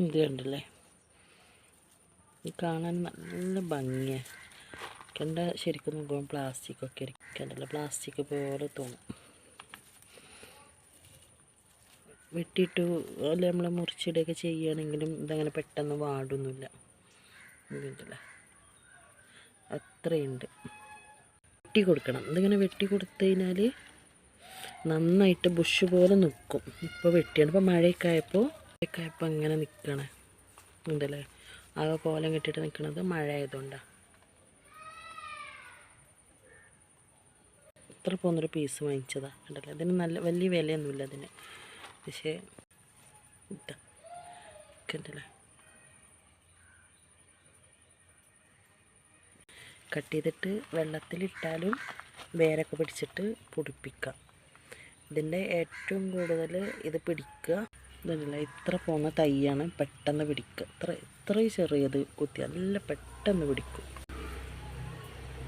ഇത് കണ്ടില്ലേ, കാണാൻ നല്ല ഭംഗിയാണ്. കണ്ട ശരിക്കും നോക്കുമ്പോൾ പ്ലാസ്റ്റിക്കൊക്കെ കണ്ടല്ലോ, പ്ലാസ്റ്റിക് പോലെ തോന്നും. വെട്ടിയിട്ട് അല്ല നമ്മൾ മുറിച്ചിടുകയൊക്കെ ചെയ്യുകയാണെങ്കിലും ഇതങ്ങനെ പെട്ടെന്ന് വാടൊന്നുമില്ല. കണ്ടില്ലേ, അത്രയുണ്ട്. വെട്ടി കൊടുക്കണം. ഇതിങ്ങനെ വെട്ടി കൊടുത്തു കഴിഞ്ഞാൽ നന്നായിട്ട് ബുഷ് പോലെ നിൽക്കും. ഇപ്പോൾ വെട്ടിയാണ്. ഇപ്പോൾ മഴയൊക്കെ ആയപ്പോൾ ഇങ്ങനെ നിൽക്കണേ ഉണ്ടല്ലേ, ആകെ കോലം കെട്ടിയിട്ട് നിൽക്കുന്നത് മഴ ആയതുകൊണ്ടാണ്. ഇത്ര പോകുന്നൊരു പീസ് വാങ്ങിച്ചതാണ് കണ്ടല്ലേ. അതിന് നല്ല വലിയ വിലയൊന്നുമില്ല അതിന്, പക്ഷേ കണ്ടല്ലേ, കട്ട് ചെയ്തിട്ട് വെള്ളത്തിലിട്ടാലും വേരൊക്കെ പിടിച്ചിട്ട് പൊടിപ്പിക്കാം. ഇതിൻ്റെ ഏറ്റവും കൂടുതൽ ഇത് പിടിക്കുക ഇതല്ല, ഇത്ര പോകുന്ന തൈയാണ് പെട്ടെന്ന് പിടിക്കുക. ഇത്രയും ചെറിയത് കുത്തി നല്ല പെട്ടെന്ന് പിടിക്കും.